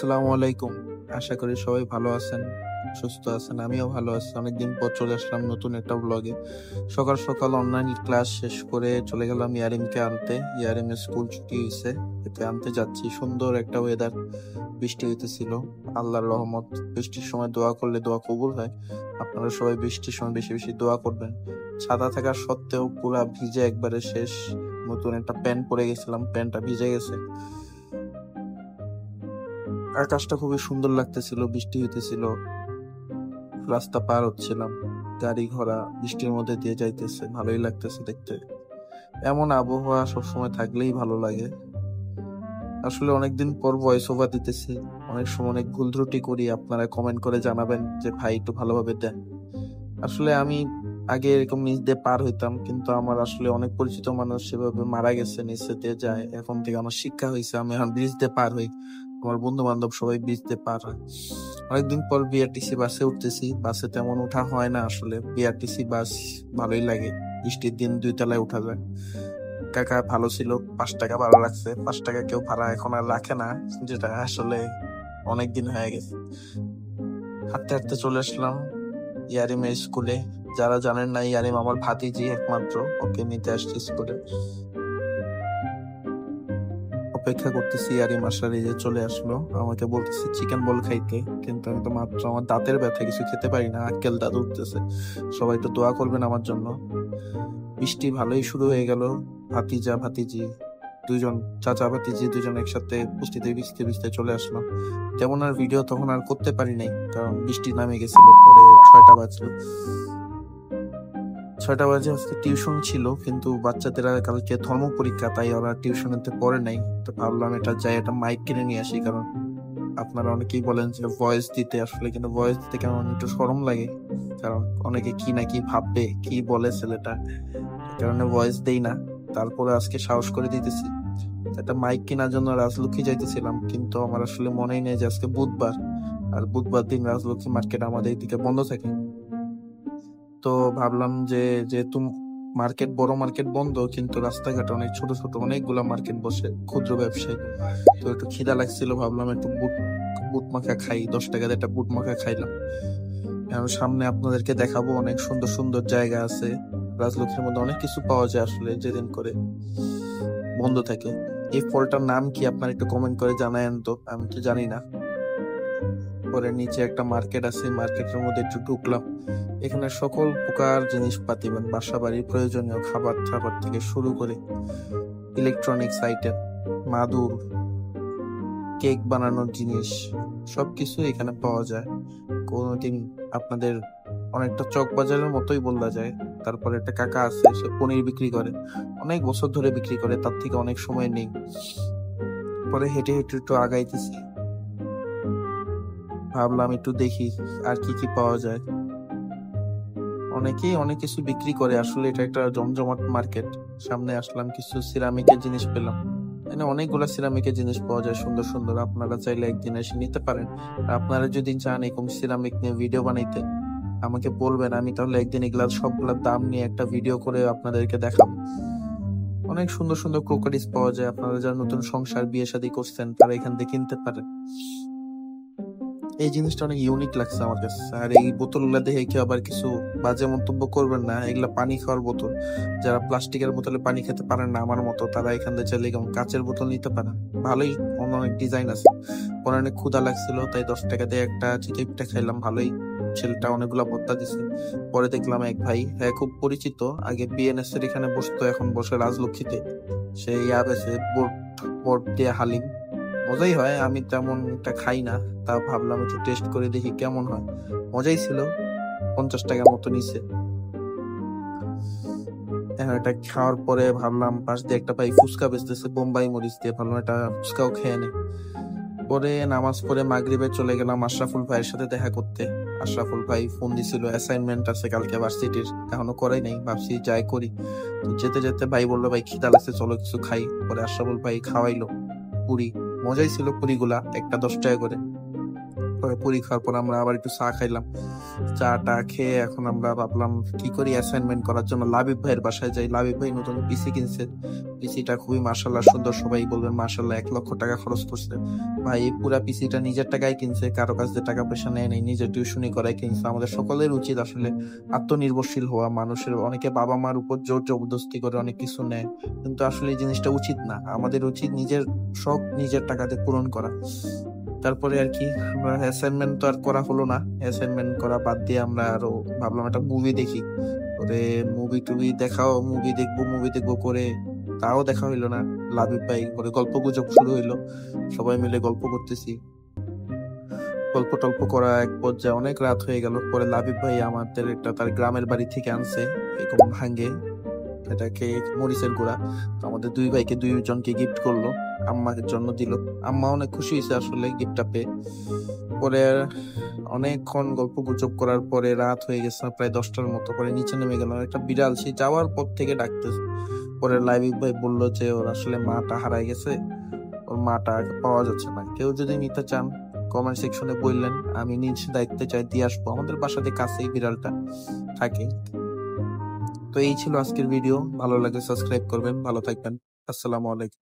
আসসালামু আলাইকুম। আশা করি সবাই ভালো আছেন, সুস্থ আছেন। আমিও ভালো আছি। অনেকদিন পর চলে আসলাম নতুন একটা ব্লগে। সকাল সকাল অনলাইন ক্লাস শেষ করে চলে গেলাম ইয়ারিমকে আনতে। ইয়ারিমের স্কুল ছুটি হয়েছে, একে আনতে যাচ্ছি। সুন্দর একটা ওয়েদার, বৃষ্টি হইতেছিল। আল্লাহর রহমত। বৃষ্টির সময় দোয়া করলে দোয়া কবুল হয়। আপনারা সবাই বৃষ্টির সময় বেশি বেশি দোয়া করবেন। ছাতা থাকা সত্ত্বেও পুরা ভিজে একবারে শেষ। নতুন একটা প্যান্ট পরে গেছিলাম, প্যান্টটা ভিজে গেছে। আকাশটা খুবই সুন্দর লাগতেছিল, বৃষ্টি হইতেছিল। রাস্তা পার হচ্ছিলাম, গাড়ি ঘোড়া বৃষ্টির মধ্যে দিয়ে যাইতেছে, ভালোই লাগতেছে দেখতে। এমন আবহাওয়া সবসময় থাকলেই ভালো লাগে। আসলে অনেকদিন পর ভয়েস ওভার দিতেছি, অনেক সময় অনেক ভুল ত্রুটি করি। আপনারা কমেন্ট করে জানাবেন যে ভাই একটু ভালোভাবে দেন। আসলে আমি আগে এরকম নিচ দিয়ে পার হইতাম, কিন্তু আমার আসলে অনেক পরিচিত মানুষ সেভাবে মারা গেছে, নিচে দিয়ে যায়। এখন থেকে আমার শিক্ষা হয়েছে, আমি এখন ব্রিজ দিয়ে পার হই। আমার বন্ধু বান্ধব সবাই ব্রিজ দিয়ে পার হয়। অনেকদিন পর বিআরটিসি বাসে উঠতেছি। বাসে তেমন উঠা হয় না আসলে। বিআরটিসি বাস ভালোই লাগে, বৃষ্টির দিন 2 তলায় উঠা যায়। কাকা ভালো ছিল, 5 টাকা ভাড়া রাখছে। 5 টাকা কেউ ভাড়া এখন আর রাখে না, যেটা আসলে অনেকদিন হয়ে গেছে। হাঁটতে হাঁটতে চলে আসলাম ইয়ারিমের স্কুলে। যারা জানেন না, ইয়ারিম আমার ভাতিজি একমাত্র, ওকে নিতে আসছি স্কুলে। অপেক্ষা করতেছি ইয়ারিম আসার, এই যে চলে আসলো। আমাকে বলতেছে চিকেন বল খাইতে, কিন্তু আমি তো মাত্র আমার দাঁতের ব্যথা, কিছু খেতে পারি না, আক্কেল দাঁত উঠতেছে। সবাই তো দোয়া করবেন আমার জন্য। বৃষ্টি ভালোই শুরু হয়ে গেল। ভাতিজা ভাতিজি দুইজন, চাচা ভাতিজি দুইজন একসাথে বৃষ্টিতে ভিজতে ভিজতে চলে আসলাম। তেমন আর ভিডিও তখন আর করতে পারি নাই, কারণ বৃষ্টি নামে গেছিল। পরে 6টা বাজলো। 6টা বাজে আজকে টিউশন ছিল, কিন্তু বাচ্চাদের কালকে ধর্ম পরীক্ষা, তাই ওরা টিউশনেতে পড়ে নাই। তো ভাবলাম এটা যাই, একটা মাইক কিনে নিয়ে আসি। কারণ আপনারা অনেকেই বলেন যে ভয়েস দিতে, আসলে কিন্তু ভয়েস দিতে কেমন একটু শরম লাগে। কারণ অনেকে কি না কি ভাববে, কি বলে ছেলেটা, এই কারণে ভয়েস দেই না। তারপরে আজকে সাহস করে দিতেছি। একটা মাইক কেনার জন্য রাজলক্ষ্মী যাইতেছিলাম, কিন্তু আমার আসলে মনেই নেই যে আজকে বুধবার, আর বুধবার দিন রাজলক্ষ্মী মার্কেট আমাদের এদিকে বন্ধ থাকে। তো ভাবলাম যে যেহেতু মার্কেট, বড় মার্কেট বন্ধ, কিন্তু রাস্তাঘাটে অনেক ছোট ছোট অনেকগুলা মার্কেট বসে, ক্ষুদ্র ব্যবসায়ী। তো একটু খিদা লাগছিল, ভাবলাম একটু বুট বুট মাখা খাই। 10 টাকা দিয়ে একটা বুট মাখা খাইলাম। এখন সামনে আপনাদেরকে দেখাবো, অনেক সুন্দর সুন্দর জায়গা আছে। রাজলক্ষ্মীর মধ্যে অনেক কিছু পাওয়া যায় আসলে, যেদিন করে বন্ধ থাকে। এই ফলটার নাম কি আপনারা একটু কমেন্ট করে জানায়েন তো, আমি তো জানি না। পরে নিচে একটা মার্কেট আছে, মার্কেটের মধ্যে একটু ঢুকলাম। এখানে সকল প্রকার জিনিসপাতি, মানে বাসা বাড়ির প্রয়োজনীয় খাবার খাবার থেকে শুরু করে ইলেকট্রনিক্স আইটেম, মাদুর, কেক বানানোর জিনিস, সবকিছু এখানে পাওয়া যায়। কোনোদিন আপনাদের অনেকটা চক বাজারের মতোই বলা যায়। তারপরে একটা কাকা আছে, সে পনির বিক্রি করে, অনেক বছর ধরে বিক্রি করে, তার থেকে অনেক সময় নেই। পরে হেঁটে হেঁটে একটু আগাইতেছি, ভাবলাম একটু দেখি আর কি কি পাওয়া যায়। অনেকেই অনেক কিছু বিক্রি করে, আসলে এটা একটা জমজমাট মার্কেট। সামনে আসলাম, কিছু সিরামিকের জিনিস পেলাম। এখানে অনেকগুলা সিরামিকের জিনিস পাওয়া যায়, সুন্দর সুন্দর। আপনারা চাইলে একদিন এসে নিতে পারেন। আর আপনারা যদি চান এরকম সিরামিক নিয়ে ভিডিও বানাইতে, আমাকে বলবেন, আমি তাহলে একদিন এগুলা সবগুলোর দাম নিয়ে একটা ভিডিও করে আপনাদেরকে দেখাবো। অনেক সুন্দর সুন্দর ক্রোকারিস পাওয়া যায়। আপনারা যারা নতুন সংসার বিয়ে শাদী করছেন, তারা এখান থেকে কিনতে পারেন। এই জিনিসটা অনেক ইউনিক লাগছে আমার কাছে। আর এই বোতলগুলা দেখে কেউ আবার কিছু বাজে মন্তব্য করবেন না, এগুলা পানি খাওয়ার বোতল। যারা প্লাস্টিকের বোতলে পানি খেতে পারেন না আমার মতো, তারা এখান থেকে চাইলে কাঁচের বোতল নিতে পারেন। ভালোই অনেক ডিজাইন আছে। পরে অনেক ক্ষুধা লাগছিল, তাই 10 টাকা দিয়ে একটা চিতই পিঠা খাইলাম। ভালোই, ছেলেটা অনেকগুলা ভর্তা দিছে। পরে দেখলাম এক ভাই, হ্যাঁ খুব পরিচিত, আগে বিএনএস এর এখানে বসতো, এখন বসে রাজলক্ষ্মীতে। সে বেছে বোট বোট দিয়ে হালিম, মজাই হয়। আমি তেমন একটা খাই না, তা ভাবলাম একটু টেস্ট করে দেখি কেমন হয়। মজাই ছিল। 50 টাকা মতো নিছে। এখন এটা খাওয়ার পরে ভাবলাম, পাশ দিয়ে একটা ভাই ফুচকা বেচতেছে বোম্বাই মরিচ দিয়ে, ভাবলাম এটা ফুচকাও খেয়ে নে। পরে নামাজ পড়ে মাগরিবে চলে গেলাম আশরাফুল ভাইয়ের সাথে দেখা করতে। আশরাফুল ভাই ফোন দিছিল, অ্যাসাইনমেন্ট আছে কালকে ভার্সিটির, এখনো করাই নাই, ভাবছি যাই করি। তো যেতে যেতে ভাই বললো, ভাই খিদা লাগছে, চলো কিছু খাই। পরে আশরাফুল ভাই খাওয়াইলো পুরি। মজাই ছিল পুরিগুলা, একটা 10 টাকা করে। পরে পরীক্ষার পর আমরা আবার একটু চা খাইলাম। চাটা খেয়ে এখন আমরা ভাবলাম কি করি, অ্যাসাইনমেন্ট করার জন্য লাবিব ভাইয়ের বাসায় যাই। লাবিব ভাই নতুন পিসি কিনছে, পিসিটা খুবই মাশাল্লাহ সুন্দর, সবাই বলবেন মাশাল্লাহ। 1 লক্ষ টাকা খরচ করছে ভাই। পুরা পিসিটা নিজের টাকায় কিনছে, কারো কাছ থেকে টাকা পয়সা নেয় নাই, নিজের টিউশনি করায় কিনছে। আমাদের সকলের উচিত আসলে আত্মনির্ভরশীল হওয়া। মানুষের অনেকে বাবা মার উপর জোর জবরদস্তি করে অনেক কিছু নেয়, কিন্তু আসলে এই জিনিসটা উচিত না। আমাদের উচিত নিজের শখ নিজের টাকাতে পূরণ করা। তারপরে আর কি আমরা অ্যাসাইনমেন্ট তো আর করা হলো না, অ্যাসাইনমেন্ট করা বাদ দিয়ে আমরা আরো ভাবলাম একটা মুভি দেখি। পরে মুভি দেখবো করে তাও দেখা হইলো না। লাবিব ভাই পরে গল্প গুজব শুরু হইলো, সবাই মিলে গল্প করতেছি। গল্প টল্প করা এক পর্যায়ে অনেক রাত হয়ে গেল। পরে লাবিব ভাই আমাদের একটা তার গ্রামের বাড়ি থেকে আনছে এরকম ভাঙ্গে, এটাকে মরিচের গুঁড়া। তো আমাদের দুই ভাইকে দুইজনকে গিফট করলো, আম্মাকে জন্য দিল। আম্মা অনেক খুশি হয়েছে আসলে গিফটটা পেয়ে। পরে অনেকক্ষণ গল্প গুজব করার পরে রাত হয়ে গেছে প্রায় 10টার মতো। পরে নিচে নেমে গেলাম, একটা বিড়াল সে যাওয়ার পর থেকে ডাকতেছে। পরে লাবিব ভাই বললো যে ওর আসলে মাটা হারাই গেছে, ওর মাটা পাওয়া যাচ্ছে না। কেউ যদি নিতে চান কমেন্ট সেকশনে বললেন, আমি নিজ দায়িত্বে চাই দিয়ে আসবো। আমাদের বাসাতে কাছেই বিড়ালটা থাকে। তো এই ছিল আজকের ভিডিও, ভালো লাগে সাবস্ক্রাইব করবেন, ভালো থাকবেন, আসসালামু আলাইকুম।